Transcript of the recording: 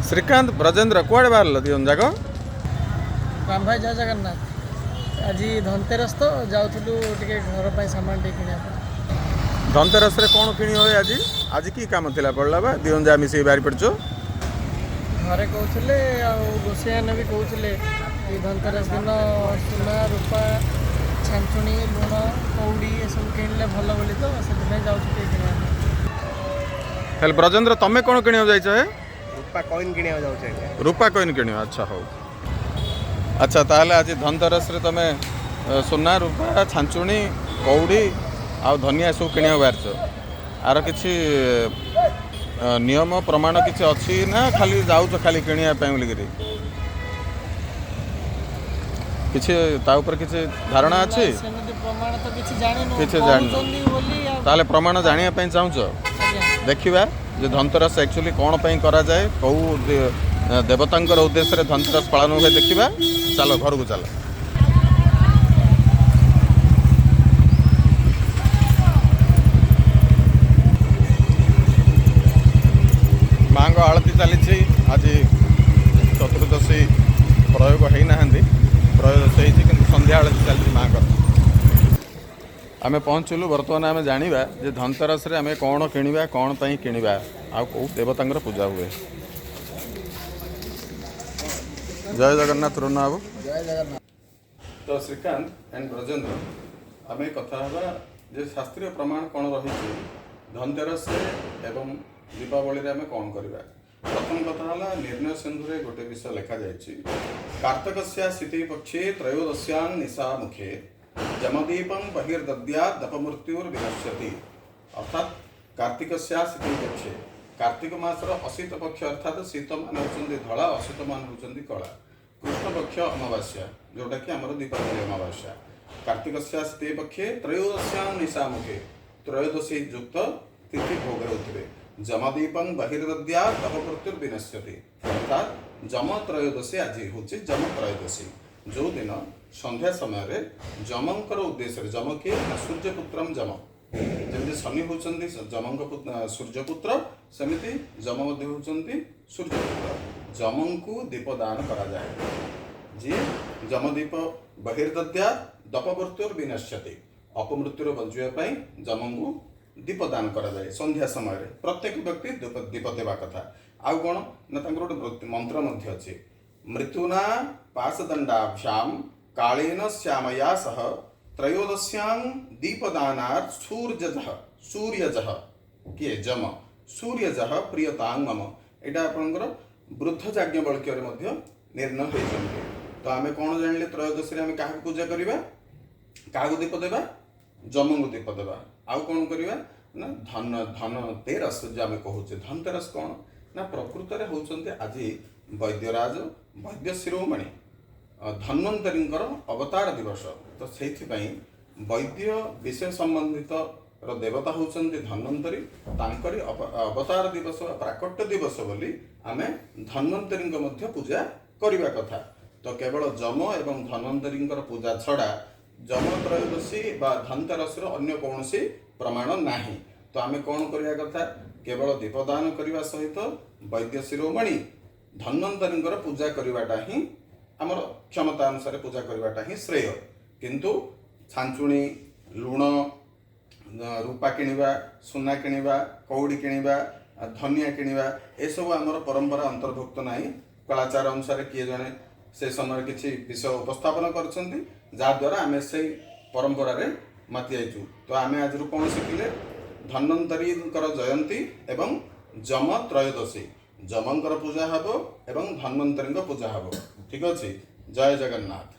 श्रीकांत ब्रजेन्द्र कुआड़े बाहर दिवन जाक राम भाई जय जगन्नाथ। आज धनतेरस तो जाऊलु टे घर पर सामान टे किना धनतेरस रे कौन किणी हुए आज आज की काम थिला पड़ला बा दिवन जा मिसी बाहर पड़चो घरे कहते गोसैयान भी कहते कि धनतेरस दिन सुना रूपा छांचुणी लुण कौड़ी ये सब किणले भल बोली तो से हेल ब्रजेन्द्र तमे कौन किणी जाइछ हे रूपा कॉइन किणिया जाउछे रूपा कॉइन किणी अच्छा हो अच्छा ताहले आज धनतेरस रे तमे सुना रूपा छांचुणी कौड़ी आ धनिया सब किणिया बाहरछ आर किछि नियम प्रमाण किछि अछि ना खाली जाउछ खाली किणिया पे बोलिकरी किछि ता ऊपर किछि धारणा अछि प्रमाण तो किछि जानिनो किछि जानिनो ताले प्रमाण जानिया पे चाहूछ देखिबा जे धनतेरस एक्चुअली कौन पे करा जाए कौ देवतांकर उद्देश्य धनतेरस पालन हुए देखिबा चलो घर को चलो मांग आलती चली आज चतुर्दशी प्रयोग होना त्रयोदशी कि संध्या आलती चलती मांग आमे पहुँचलु बर्तमान आमे जानिबा जे धनतेरस रे आमे कौन किनिबा कौन पई किनिबा आ को देवतांकर पूजा हुए। जय जगन्नाथ रुना बाबू जय जगन्नाथ। तो श्रीकांत एंड ब्रजेन्द्र आमे कथा हबा जे शास्त्रीय प्रमाण कौन रही धनतेरस एवं दीपावली रे आमे कौन करबा। प्रथम कथा हला निर्णय सिंधु रे गोटे विषय लिखा जायछि कार्तकस्या स्थिति पक्षे त्रयोदश्यां निशा मुखे जमदीपं बहिर्दद्यात् दपमृत्युर्विनश्यति अर्थात कार्तिकस्या स्थिति पक्षे कार्तिक मासर अशीत पक्ष अर्थात शीत मान होचंदी धला अशीत मान होचंदी कला कृष्ण पक्ष अमावास्या जोटा कि हमर दीपावली अमावास्या कार्तिकस्या स्थिति पक्षे त्रयोदश्यां निशा मुखे त्रयोदशी युक्त तिथि भोग होथिबे जमदीपं बहिर्दद्यात् दपमृत्युर्विनश्यति अर्थात जम त्रयोदशी आज होची जम त्रयोदशी जो दिन संध्या समय जमंकर उद्देश्य जम किए सूर्यपुत्रम जम जमी शनि होती जमंक सूर्यपुत्र सेमती जम होती सूर्यपुत्र जमं को दीपदान करा जाए जी जमदीप बहिर्दद्या दपमृत्युर्विनश्यति अपमृत्युर बचाई जमं को दीपदान करा जाए संध्या समय प्रत्येक व्यक्ति दीप देवा कथा आउ कौन ना गोटे मंत्र अच्छे मृत्युना पाशदंडाभ्याम कालेन श्यामया सह त्रयोदश्यां दीपदानात् सूर्यजः किए जम सूर्यजः प्रियतां मम एटा आपनकर वृद्ध याज्ञवल्क्य रे मध्य निर्णय होइछन्ते। तो आमे कोन जानले त्रयोदशी रे आमे काहा पूजा करिबा काहा दीप देबा जम को दीप देबा आउ कोन करिबा ना धन तेरस जे आमे कहूचे धनतेरस कोन ना प्रकृत रे होचन्ते आज वैद्यराज वैद्य शिरोमणि धन्वंतरींकर अवतार दिवस तो से वैद्य विषय संबंधित देवता होचन्ते धन्वंतरी तांकरी अवतार दिवस प्राकट्य दिवस बोली आमे धन्वंतरी मध्य पूजा करबा कथा। तो केवल जम एवं धन्वंतरींकर पूजा छड़ा जम त्रयोदशी बा धनतेरस अन्य कौनसी प्रमाण नाही। तो आमे कौन करबा कथा केवल दीपदान करबा सहित वैद्य शिरोमणि धन्वंतरींकर पूजा करवाटा ही आमर क्षमता अनुसार पूजा करवाटा ही श्रेय किंतु छांचुणी लुण रूपा किणवा सुना किणवा कौड़ी किणवा धनिया किणवा ए सब आमर परंपरा अंतर्भुक्त नहीं। कलाचार अनुसार किए जने से समय किसी विषय उपस्थापन करछन्ती द्वारा आमे से परंपरा रे माति आइछु। तो आमे आज कौन शिखिले धन्वंतरींकर जयंती एवं जम त्रयोदशी जमंकर पूजा हबो एवं धन्वंतरी पूजा हबो। ठीक अछि। जय जगन्नाथ।